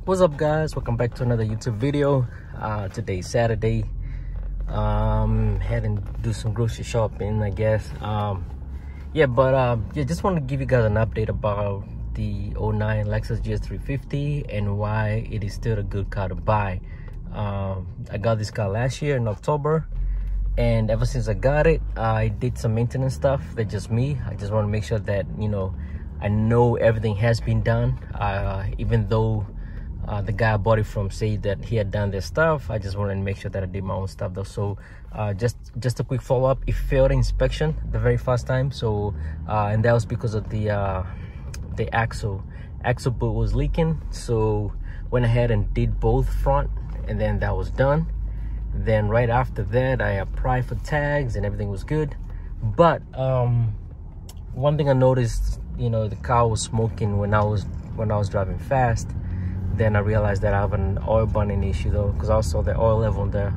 What's up, guys? Welcome back to another YouTube video. Today's Saturday. Heading to do some grocery shopping, I guess. Yeah, just want to give you guys an update about the '09 Lexus GS350 and why it is still a good car to buy. I got this car last year in October, and ever since I got it, I did some maintenance stuff. That's just me. I just want to make sure that, you know, I know everything has been done, even though the guy I bought it from said that he had done their stuff. I just wanted to make sure that I did my own stuff though. So just a quick follow-up: it failed inspection the very first time. So and that was because of the axle boot was leaking. So went ahead and did both front, and then that was done. Then right after that, I applied for tags and everything was good. But one thing I noticed, you know, the car was smoking when I was driving fast. Then I realized that I have an oil burning issue though, because also the oil level on the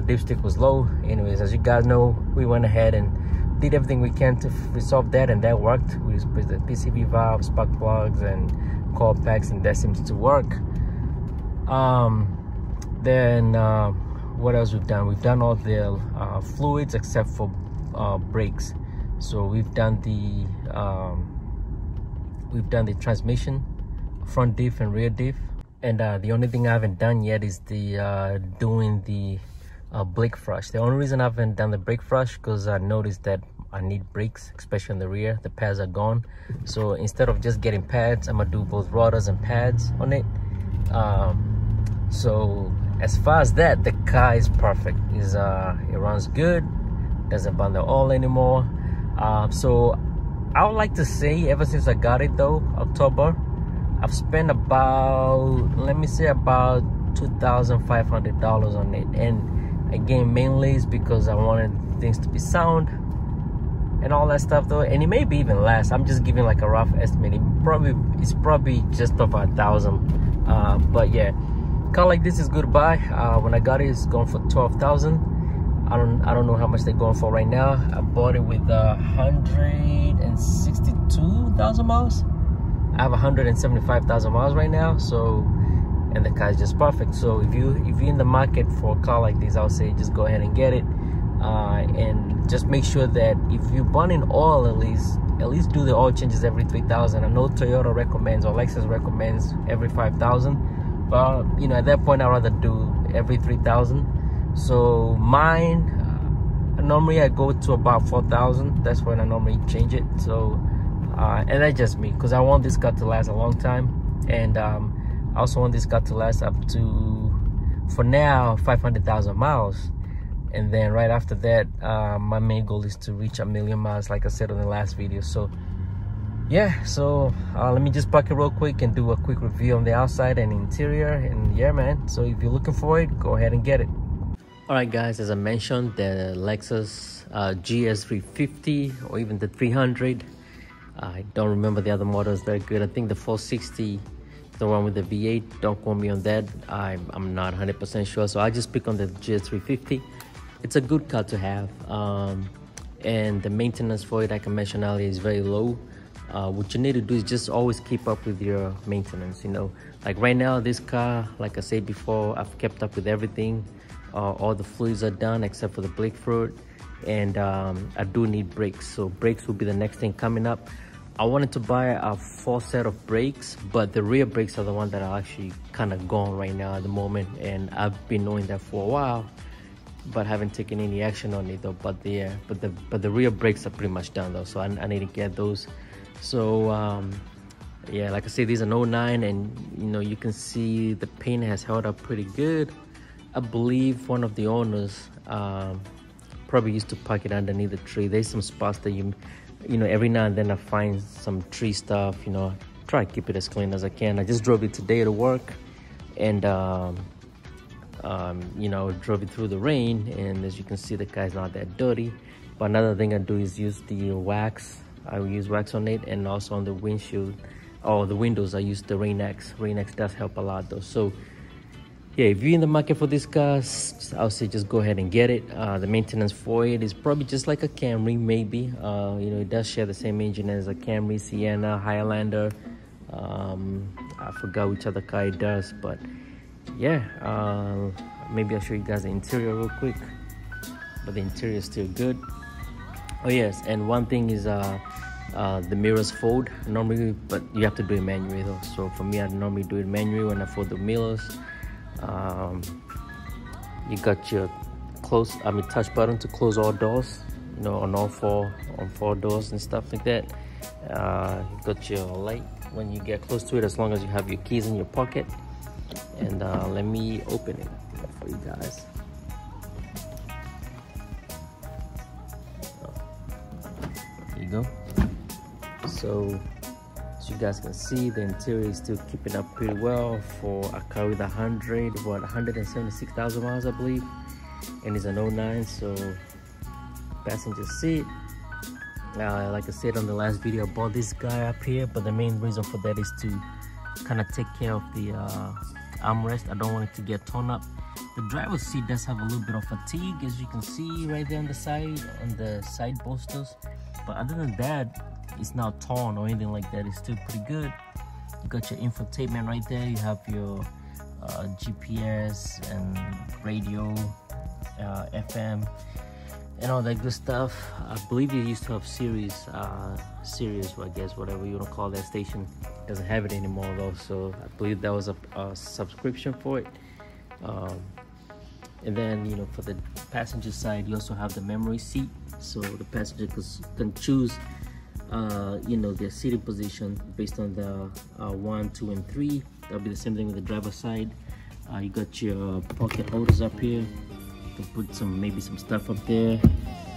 dipstick was low. Anyways, as you guys know, we went ahead and did everything we can to resolve that, and that worked. We put the PCV valves, spark plugs, and coil packs, and that seems to work. Then what else we've done? We've done all the fluids except for brakes. So we've done the transmission, front diff and rear diff, and the only thing I haven't done yet is the doing the brake flush. The only reason I haven't done the brake flush because I noticed that I need brakes, especially in the rear. The pads are gone, so instead of just getting pads, I'm gonna do both rotors and pads on it. So as far as that, the car is perfect. It runs good, doesn't burn the oil anymore. So I would like to say, ever since I got it though, October, I've spent about, let me say, about $2,500 on it. And again, mainly is because I wanted things to be sound and all that stuff though. And it may be even less. I'm just giving like a rough estimate. It's probably just over $1,000. But yeah, car like this is good to buy. When I got it, it's going for $12,000. I don't know how much they're going for right now. I bought it with 162,000 miles. I have 175,000 miles right now. So, and the car is just perfect. So if you're in the market for a car like this, I would say just go ahead and get it. And just make sure that if you're burning oil, at least do the oil changes every 3,000. I know Toyota recommends, or Lexus recommends, every 5,000. But you know, at that point, I'd rather do every 3,000. So mine, normally I go to about 4,000. That's when I normally change it. So and that's just me, because I want this car to last a long time, and I also want this car to last up to, for now, 500,000 miles. And then right after that, my main goal is to reach 1,000,000 miles, like I said on the last video. So yeah, so let me just park it real quick and do a quick review on the outside and interior. And yeah, man, so if you're looking for it, go ahead and get it. All right, guys, as I mentioned, the Lexus GS350, or even the 300. I don't remember the other models very good. I think the 460, the one with the V8, don't quote me on that. I'm not 100% sure, so I just pick on the GS350. It's a good car to have, and the maintenance for it, like I mentioned earlier, is very low. What you need to do is just always keep up with your maintenance. You know, like right now, this car, like I said before, I've kept up with everything. All the fluids are done except for the brake fluid, and I do need brakes, so brakes will be the next thing coming up. I wanted to buy a full set of brakes, but the rear brakes are the ones that are actually kind of gone right now at the moment, and I've been knowing that for a while, but haven't taken any action on it though. But the rear brakes are pretty much done though, so I need to get those. So yeah, like I said, these are 09, and you know, you can see the paint has held up pretty good. I believe one of the owners probably used to park it underneath the tree. There's some spots that you know, every now and then I find some tree stuff. You know, try to keep it as clean as I can. I just drove it today to work, and you know, drove it through the rain, and as you can see, the car's not that dirty. But another thing I do is use the wax. I will use wax on it, and also on the windshield or the windows, I use the Rain-X. Rain-X does help a lot though. So yeah, if you're in the market for this car, I'll say just go ahead and get it. The maintenance for it is probably just like a Camry, maybe. You know, it does share the same engine as a Camry, Sienna, Highlander, I forgot which other car it does, but yeah, maybe I'll show you guys the interior real quick. But the interior is still good. Oh yes, and one thing is the mirrors fold normally, but you have to do it manually though. So for me, I normally do it manually when I fold the mirrors. You got your touch button to close all doors, you know, on four doors and stuff like that. You got your light when you get close to it, as long as you have your keys in your pocket. And let me open it for you guys. There you go. So as you guys can see, the interior is still keeping up pretty well for a car with 176,000 miles, I believe, and it's an 09. So passenger seat, like I said on the last video, I bought this guy up here, but the main reason for that is to kind of take care of the armrest. I don't want it to get torn up. The driver's seat does have a little bit of fatigue, as you can see right there on the side bolsters, but other than that, it's not torn or anything like that. It's still pretty good. You got your infotainment right there. You have your GPS and radio, FM, and all that good stuff. I believe you used to have Sirius, I guess, whatever you want to call that station. Doesn't have it anymore though, so I believe that was a subscription for it. And then, you know, for the passenger side, you also have the memory seat, so the passenger can choose you know, their seating position based on the 1, 2, and 3. That'll be the same thing with the driver's side. You got your pocket holders up here. You can put maybe some stuff up there,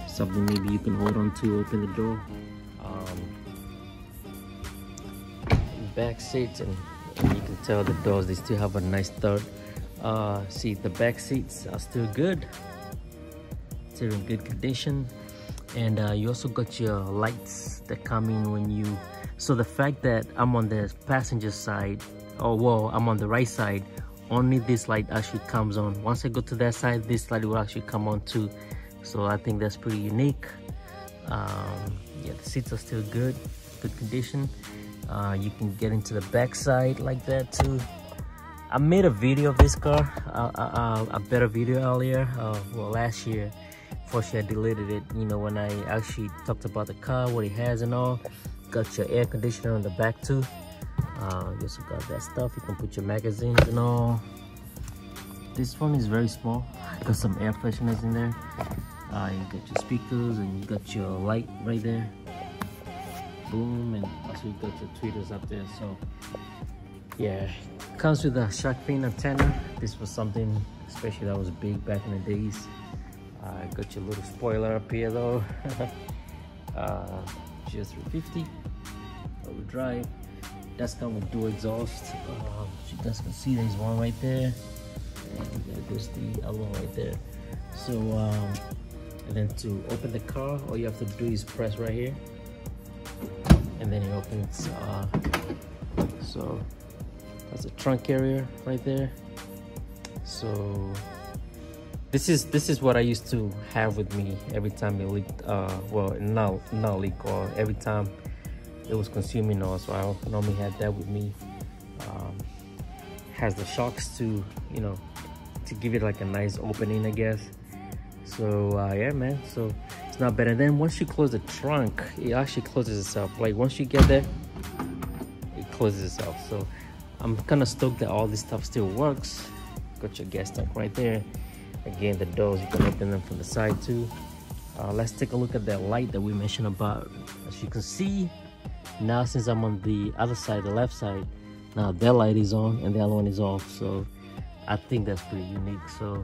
something maybe you can hold on to, open the door. Back seats, and you can tell the doors, they still have a nice third. See, the back seats are still good, still in good condition. And you also got your lights that come in when you, so the fact that I'm on the passenger side, I'm on the right side, only this light actually comes on. Once I go to that side, this light will actually come on too. So I think that's pretty unique. Yeah, the seats are still good condition. You can get into the back side like that too. I made a video of this car, a better video earlier, well, last year. Unfortunately, I deleted it, you know, when I actually talked about the car, what it has and all. Got your air conditioner on the back too. You also got that stuff, you can put your magazines and all. This one is very small, got some air fresheners in there. You got your speakers, and you got your light right there. Boom, and also you got your tweeters up there. So yeah, comes with a shark fin antenna. This was something especially that was big back in the days. Got your little spoiler up here though. GS350 overdrive. That's come with dual exhaust. You guys can see there's one right there, and there's the other one right there. So and then to open the car, all you have to do is press right here, and then it opens. So that's a trunk area right there. So this is what I used to have with me every time it leaked. Well, not leak, or every time it was consuming oil. So I normally had that with me. Has the shocks to, you know, to give it like a nice opening, I guess. So yeah, man, so it's not bad. And then once you close the trunk, it actually closes itself. Like once you get there, it closes itself. So I'm kind of stoked that all this stuff still works. Got your gas tank right there. Again, the doors, you can open them from the side too. Let's take a look at that light that we mentioned about. As you can see, now since I'm on the other side, the left side, now that light is on and the other one is off. So I think that's pretty unique. So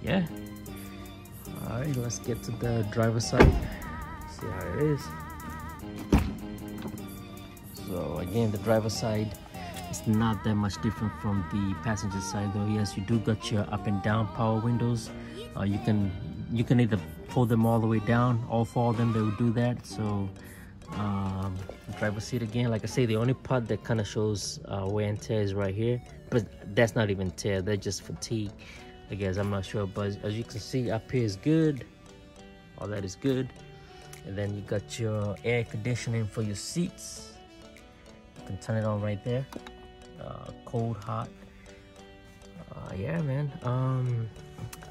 yeah, all right, let's get to the driver's side, see how it is. So again, the driver's side, it's not that much different from the passenger side though. Yes, you do got your up and down power windows. You can either pull them all the way down, all four of them, they will do that. So driver's seat, again, like I say, the only part that kind of shows wear and tear is right here, but that's not even tear, that's just fatigue, I guess. I'm not sure, but as you can see, up here is good, all that is good. And then you got your air conditioning for your seats. can turn it on right there. Cold, hot. Yeah, man.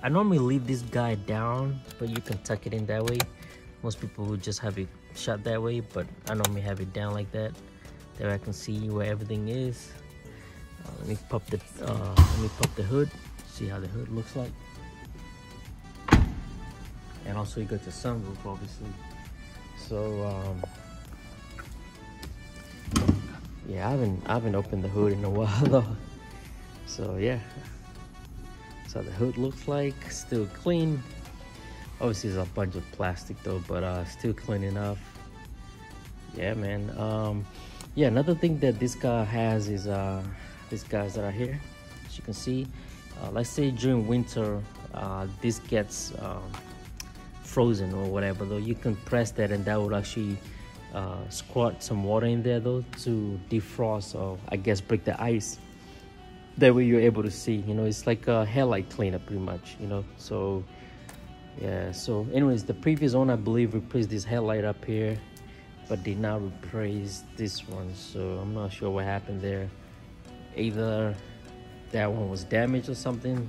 I normally leave this guy down, but you can tuck it in that way. Most people would just have it shut that way, but I normally have it down like that. There I can see where everything is. Let me pop the hood. See how the hood looks like. And also you got your sunroof, obviously. So yeah, I haven't opened the hood in a while though. So yeah, so the hood looks like, still clean. Obviously there's a bunch of plastic though, but still clean enough. Yeah, man. Yeah, another thing that this car has is these guys that are here, as you can see. Let's say during winter this gets frozen or whatever though, you can press that and that would actually squirt some water in there though to defrost, or I guess break the ice. That way you're able to see, you know, it's like a headlight cleaner pretty much, you know. So yeah, so anyways, the previous owner, I believe, replaced this headlight up here, but did not replace this one. So I'm not sure what happened there. Either that one was damaged or something.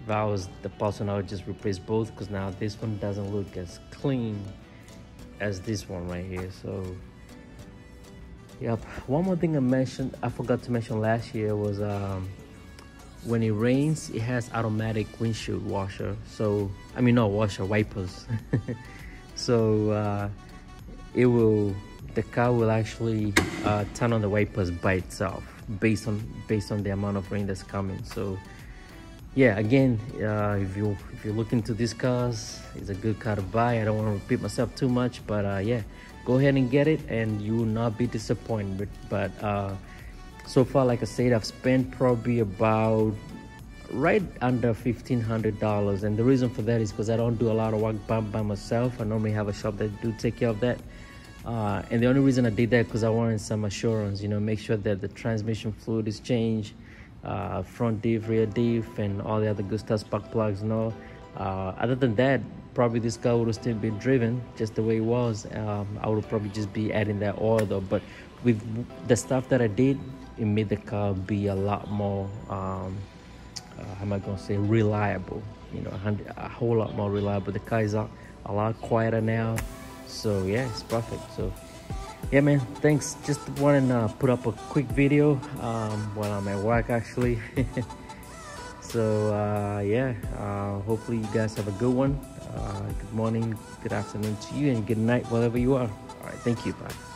If I was the person, I would just replace both, because now this one doesn't look as clean as this one right here. So yep. One more thing I forgot to mention last year was when it rains, it has automatic windshield washer. So I mean, not washer, wipers. So the car will actually turn on the wipers by itself based on the amount of rain that's coming. So yeah, again, if you're looking into these cars, it's a good car to buy. I don't want to repeat myself too much, but yeah, go ahead and get it and you will not be disappointed. But so far, like I said, I've spent probably about right under $1,500, and the reason for that is because I don't do a lot of work by myself. I normally have a shop that do take care of that. And the only reason I did that because I wanted some assurance, you know, make sure that the transmission fluid is changed, front diff, rear diff, and all the other good stuff, spark plugs and all. Other than that, probably this car would have still been driven just the way it was. I would probably just be adding that oil though, but with the stuff that I did, it made the car be a lot more how am I gonna say, reliable, you know, a whole lot more reliable. The car is a lot quieter now. So yeah, it's perfect. So yeah, man, thanks. Just wanted to put up a quick video while I'm at work actually. So yeah, hopefully you guys have a good one. Good morning, good afternoon to you, and good night wherever you are. All right, thank you. Bye.